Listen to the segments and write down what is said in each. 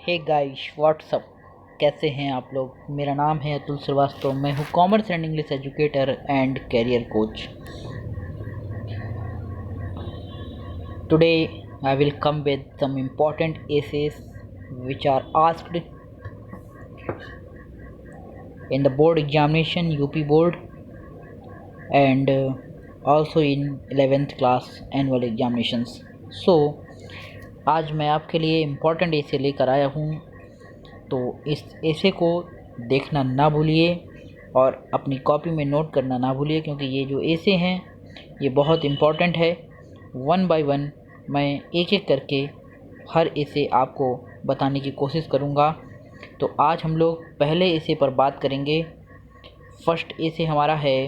Hey guys what's up, कैसे हैं आप लोग। मेरा नाम है अतुल श्रीवास्तव। मैं हूँ commerce and English educator and career coach. Today I will come with some important essays which are asked in the board examination, UP board, and also in 11th class annual examinations. So आज मैं आपके लिए important एसे लेकर आया हूँ, तो इस एसे को देखना ना भूलिए और अपनी कॉपी में नोट करना ना भूलिए, क्योंकि ये जो एसे हैं ये बहुत इम्पोर्टेंट है। वन बाय वन मैं एक एक करके हर एसे आपको बताने की कोशिश करूँगा। तो आज हम लोग पहले एसे पर बात करेंगे। फर्स्ट एसे हमारा है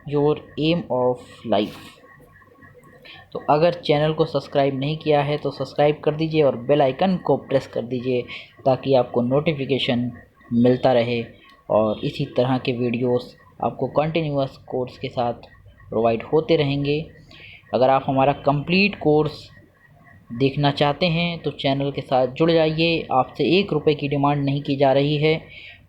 योर एम ऑफ लाइफ। तो अगर चैनल को सब्सक्राइब नहीं किया है तो सब्सक्राइब कर दीजिए और बेल आइकन को प्रेस कर दीजिए ताकि आपको नोटिफिकेशन मिलता रहे और इसी तरह के वीडियोस आपको कंटिन्यूअस कोर्स के साथ प्रोवाइड होते रहेंगे। अगर आप हमारा कंप्लीट कोर्स देखना चाहते हैं तो चैनल के साथ जुड़ जाइए। आपसे 1 रुपये की डिमांड नहीं की जा रही है।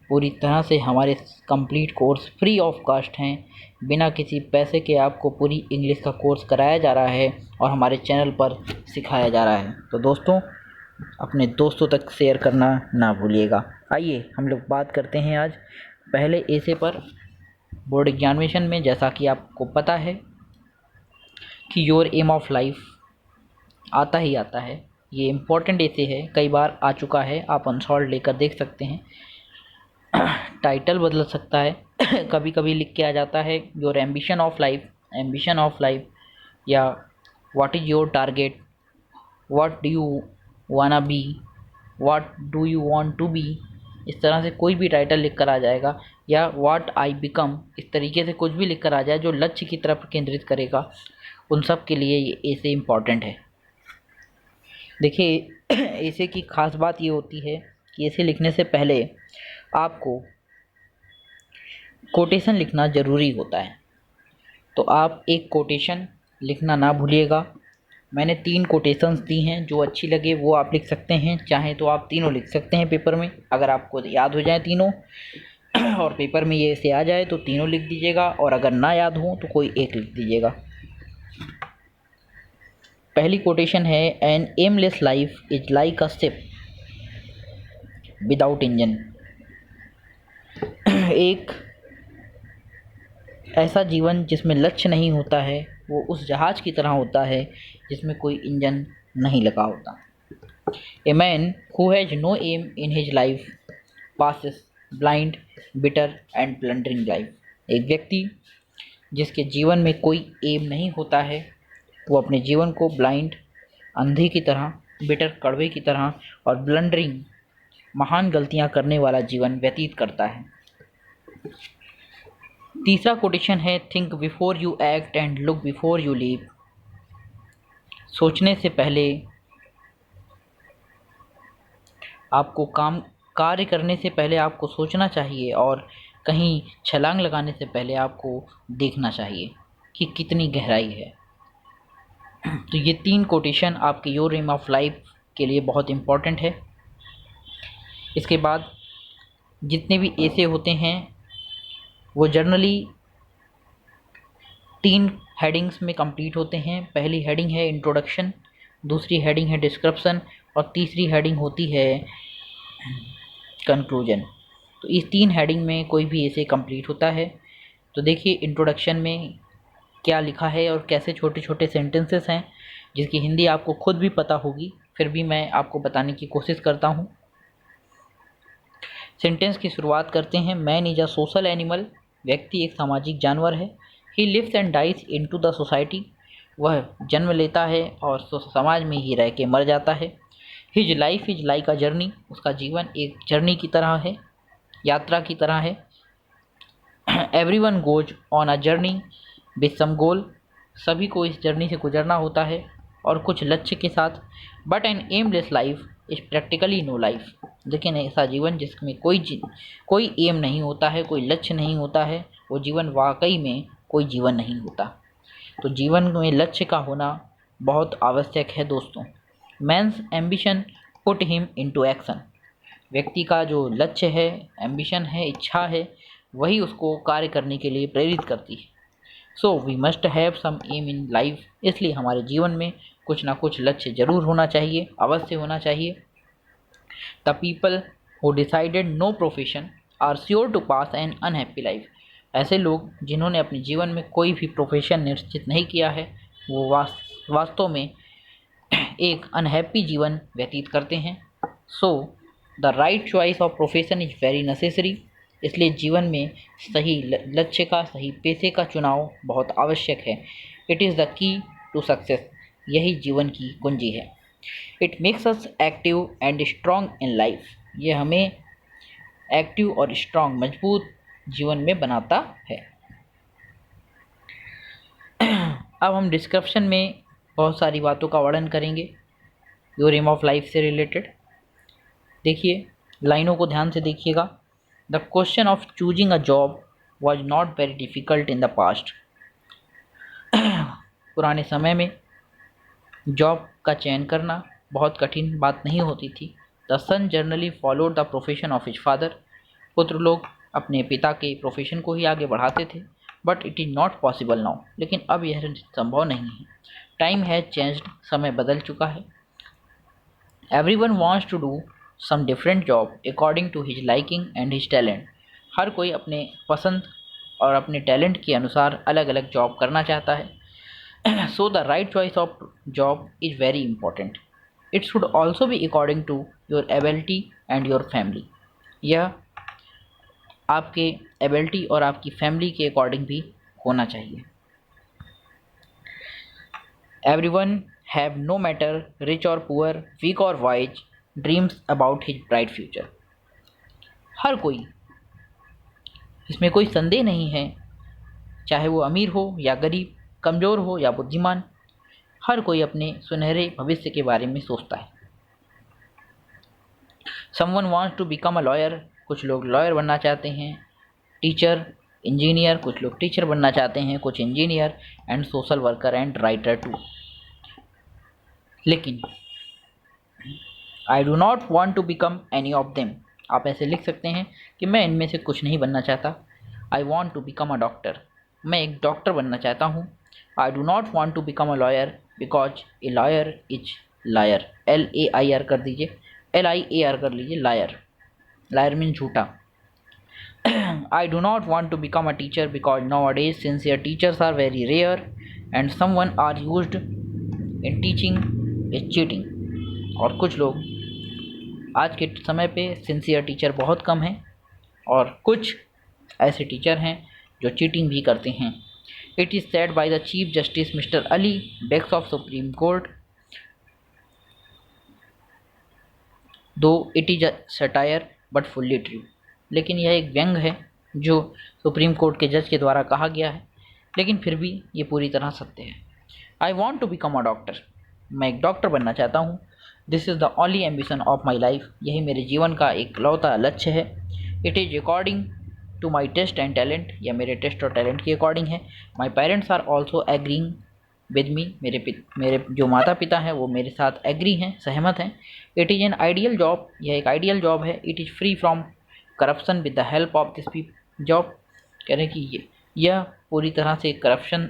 पूरी तरह से हमारे complete course free of cost हैं। बिना किसी पैसे के आपको पूरी इंग्लिश का कोर्स कराया जा रहा है और हमारे चैनल पर सिखाया जा रहा है। तो दोस्तों, अपने दोस्तों तक शेयर करना ना भूलिएगा। आइए हम लोग बात करते हैं आज पहले एसे पर। बोर्ड एग्जामिनेशन में जैसा कि आपको पता है कि योर एम ऑफ लाइफ आता ही आता है। ये इम्पोर्टेंट एसे है, कई बार आ चुका है, आप अनसॉल्व लेकर देख सकते हैं। टाइटल बदल सकता है कभी कभी लिख के आ जाता है योर एम्बिशन ऑफ लाइफ, या what is your target, what do you wanna be, what do you want to be. इस तरह से कोई भी टाइटल लिख कर आ जाएगा, या व्हाट आई बिकम। इस तरीके से कुछ भी लिख कर आ जाए जो लक्ष्य की तरफ केंद्रित करेगा, उन सब के लिए ये एसे इम्पॉर्टेंट है। देखिए, एसे की ख़ास बात ये होती है कि एसे लिखने से पहले आपको कोटेशन लिखना ज़रूरी होता है। तो आप एक कोटेशन लिखना ना भूलिएगा। मैंने 3 कोटेशंस दी हैं, जो अच्छी लगे वो आप लिख सकते हैं। चाहें तो आप तीनों लिख सकते हैं पेपर में, अगर आपको याद हो जाए तीनों और पेपर में ये ऐसे आ जाए तो तीनों लिख दीजिएगा, और अगर ना याद हो तो कोई एक लिख दीजिएगा। पहली कोटेशन है, an aimless life is like a ship without engine. एक ऐसा जीवन जिसमें लक्ष्य नहीं होता है वो उस जहाज़ की तरह होता है जिसमें कोई इंजन नहीं लगा होता। A man who has no aim in his life passes blind bitter and plundering life. एक व्यक्ति जिसके जीवन में कोई एम नहीं होता है वो अपने जीवन को ब्लाइंड अंधे की तरह, बिटर कड़वे की तरह, और ब्लंडरिंग महान गलतियां करने वाला जीवन व्यतीत करता है। तीसरा कोटेशन है, think before you act and look before you leave. सोचने से पहले आपको कार्य करने से पहले आपको सोचना चाहिए, और कहीं छलांग लगाने से पहले आपको देखना चाहिए कि कितनी गहराई है। तो ये 3 कोटेशन आपके योर एम ऑफ लाइफ के लिए बहुत इम्पोर्टेंट है। इसके बाद जितने भी एसे होते हैं वो जनरली 3 हेडिंग्स में कंप्लीट होते हैं। पहली हेडिंग है इंट्रोडक्शन, दूसरी हेडिंग है डिस्क्रिप्शन, और तीसरी हेडिंग होती है कंक्लूजन। तो इस 3 हेडिंग में कोई भी एसे कंप्लीट होता है। तो देखिए इंट्रोडक्शन में क्या लिखा है और कैसे छोटे छोटे सेंटेंसेस हैं, जिसकी हिंदी आपको खुद भी पता होगी, फिर भी मैं आपको बताने की कोशिश करता हूँ। सेंटेंस की शुरुआत करते हैं, man is a social animal. व्यक्ति एक सामाजिक जानवर है। He lives and dies into the society. वह जन्म लेता है और समाज में ही रह के मर जाता है। His life is like a journey. उसका जीवन एक जर्नी की तरह है, यात्रा की तरह है। Everyone goes on a journey with some goal. सभी को इस जर्नी से गुजरना होता है और कुछ लक्ष्य के साथ। But an aimless life is practically no life. लेकिन ऐसा जीवन जिसमें कोई एम नहीं होता है, कोई लक्ष्य नहीं होता है, वो जीवन वाकई में कोई जीवन नहीं होता। तो जीवन में लक्ष्य का होना बहुत आवश्यक है दोस्तों। Man's ambition put him into action. व्यक्ति का जो लक्ष्य है, एम्बिशन है, इच्छा है, वही उसको कार्य करने के लिए प्रेरित करती है। So we must have some aim in life. इसलिए हमारे जीवन में कुछ ना कुछ लक्ष्य जरूर होना चाहिए, अवश्य होना चाहिए। The people who decided no profession are sure to pass an unhappy life. ऐसे लोग जिन्होंने अपने जीवन में कोई भी प्रोफेशन निश्चित नहीं किया है, वो वास्तव में एक अनहैप्पी जीवन व्यतीत करते हैं। सो the right choice of profession is very necessary. इसलिए जीवन में सही लक्ष्य का, सही पेशे का चुनाव बहुत आवश्यक है। It is the key to success. यही जीवन की कुंजी है। It makes us active and strong in life. ये हमें एक्टिव और स्ट्रॉन्ग, मजबूत जीवन में बनाता है। अब हम डिस्क्रिप्शन में बहुत सारी बातों का वर्णन करेंगे योर एम ऑफ लाइफ से रिलेटेड। देखिए, लाइनों को ध्यान से देखिएगा। The question of choosing a job was not very difficult in the past. पुराने समय में जॉब का चयन करना बहुत कठिन बात नहीं होती थी। The son generally followed the profession of his father. पुत्र लोग अपने पिता के प्रोफेशन को ही आगे बढ़ाते थे। But it is not possible now. लेकिन अब यह संभव नहीं है। Time has changed. समय बदल चुका है। Everyone wants to do some different job according to his liking and his talent. हर कोई अपने पसंद और अपने टैलेंट के अनुसार अलग अलग जॉब करना चाहता है। So the right choice of job is very important. It should also be according to your ability and your family. यह आपके एबिलिटी और आपकी फैमिली के अकॉर्डिंग भी होना चाहिए। Everyone have no matter rich और पुअर, वीक और wise, dreams about his bright future. हर कोई, इसमें कोई संदेह नहीं है, चाहे वो अमीर हो या गरीब, कमज़ोर हो या बुद्धिमान, हर कोई अपने सुनहरे भविष्य के बारे में सोचता है। Someone wants to become a lawyer. कुछ लोग लॉयर बनना चाहते हैं। टीचर, इंजीनियर, कुछ लोग टीचर बनना चाहते हैं, कुछ engineer, and social worker and writer too. लेकिन I do not want to become any of them. आप ऐसे लिख सकते हैं कि मैं इनमें से कुछ नहीं बनना चाहता। I want to become a doctor. मैं एक डॉक्टर बनना चाहता हूँ। I do not want to become a lawyer because a lawyer is liar. LAIR कर दीजिए, LIAR कर लीजिए, लायर। लायर मीन झूठा। I do not want to become a teacher because nowadays sincere teachers are very rare and someone are used in teaching is cheating। और कुछ लोग आज के समय पे सिंसियर टीचर बहुत कम हैं और कुछ ऐसे टीचर हैं जो चीटिंग भी करते हैं। It is said by the chief justice mister Ali Beks of supreme court, though it is a satire but fully true. लेकिन यह एक व्यंग है जो सुप्रीम कोर्ट के जज के द्वारा कहा गया है, लेकिन फिर भी ये पूरी तरह सत्य है। I want to become a doctor. मैं एक डॉक्टर बनना चाहता हूँ। This is the only ambition of my life. यही मेरे जीवन का एक लौता लक्ष्य है। It is according to my taste and talent. यह मेरे टेस्ट और टैलेंट के अकॉर्डिंग है। My parents are also agreeing with me. मेरे जो माता पिता हैं वो मेरे साथ एग्री हैं, सहमत हैं। It is an ideal job. यह एक आइडियल जॉब है। It is free from corruption with the help of this job. कह रहे हैं कि यह पूरी तरह से corruption,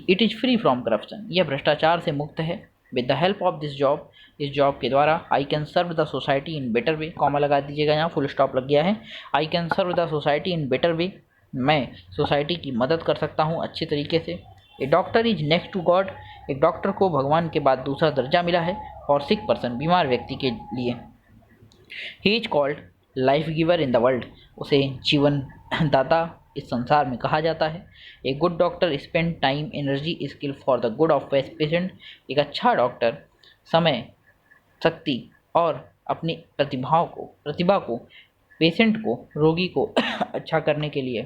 it is free from corruption, यह भ्रष्टाचार से मुक्त है। With the help of this job, इस जॉब के द्वारा I can serve the society in better way. Comma लगा दीजिएगा, यहाँ फुल स्टॉप लग गया है। I can serve the society in better way. मैं सोसाइटी की मदद कर सकता हूँ अच्छे तरीके से। A doctor is next to God. एक डॉक्टर को भगवान के बाद दूसरा दर्जा मिला है। और सिक पर्सन, बीमार व्यक्ति के लिए। He is called life giver in the world. उसे जीवन दाता इस संसार में कहा जाता है। A good doctor spend time, energy, skill for the good of patient. एक अच्छा डॉक्टर समय, शक्ति और अपनी प्रतिभा को पेशेंट को, रोगी को अच्छा करने के लिए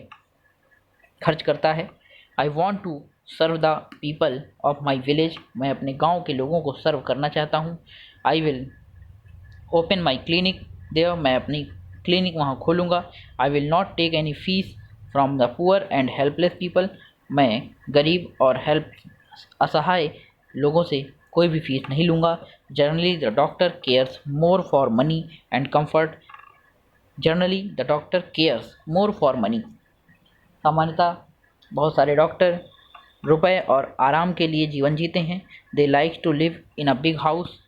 खर्च करता है। I want to serve the people of my village. मैं अपने गाँव के लोगों को सर्व करना चाहता हूँ। I will open my clinic there. मैं अपनी क्लिनिक वहाँ खोलूँगा। I will not take any fees from the poor and helpless people. मैं गरीब और असहाय लोगों से कोई भी फीस नहीं लूँगा। Generally the doctor cares more for money and comfort. Generally the doctor cares more for money. सामान्यतः बहुत सारे डॉक्टर रुपए और आराम के लिए जीवन जीते हैं। They like to live in a big house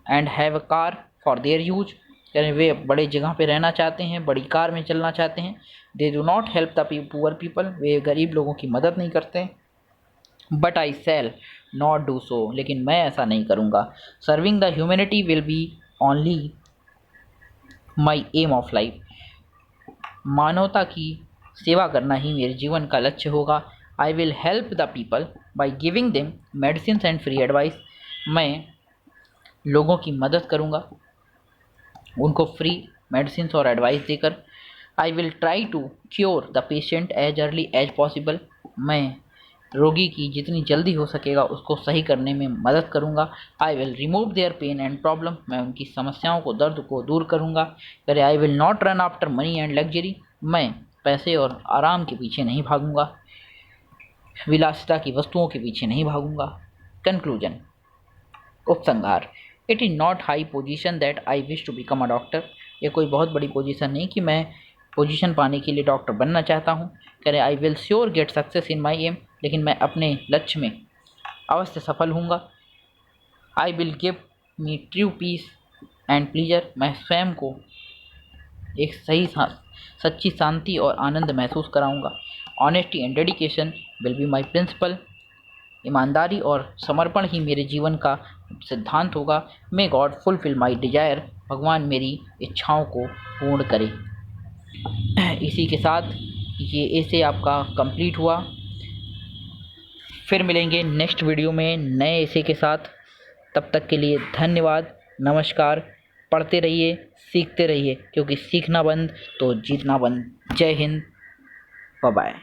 and have a car for their use. यानी वे बड़े जगह पे रहना चाहते हैं, बड़ी कार में चलना चाहते हैं। They do not help the poor people. वे गरीब लोगों की मदद नहीं करते। But I shall not do so. लेकिन मैं ऐसा नहीं करूँगा। Serving the humanity will be only my aim of life. मानवता की सेवा करना ही मेरे जीवन का लक्ष्य होगा। I will help the people by giving them medicine and free advice. मैं लोगों की मदद करूँगा उनको फ्री मेडिसिन और एडवाइस देकर। I will try to cure the patient as early as possible. मैं रोगी की जितनी जल्दी हो सकेगा उसको सही करने में मदद करूँगा। I will remove their pain and problem. मैं उनकी समस्याओं को, दर्द को दूर करूँगा। करे I will not run after money and luxury. मैं पैसे और आराम के पीछे नहीं भागूंगा, विलासिता की वस्तुओं के पीछे नहीं भागूंगा। कंक्लूजन, उपसंहार। It is not high position that I wish to become a doctor. ये कोई बहुत बड़ी पोजीशन नहीं कि मैं पोजीशन पाने के लिए डॉक्टर बनना चाहता हूँ। कह रहे I will sure get success in my aim. लेकिन मैं अपने लक्ष्य में अवश्य सफल हूँगा। I will give me true peace and pleasure. मैं स्वयं को एक सच्ची शांति और आनंद महसूस कराऊंगा। Honesty and dedication will be my principle. ईमानदारी और समर्पण ही मेरे जीवन का सिद्धांत होगा। May God fulfil my desire. भगवान मेरी इच्छाओं को पूर्ण करे। इसी के साथ ये ऐसे आपका कंप्लीट हुआ। फिर मिलेंगे नेक्स्ट वीडियो में नए ऐसे के साथ। तब तक के लिए धन्यवाद, नमस्कार। पढ़ते रहिए, सीखते रहिए, क्योंकि सीखना बंद तो जीतना बंद। जय हिंद, बाय बाय।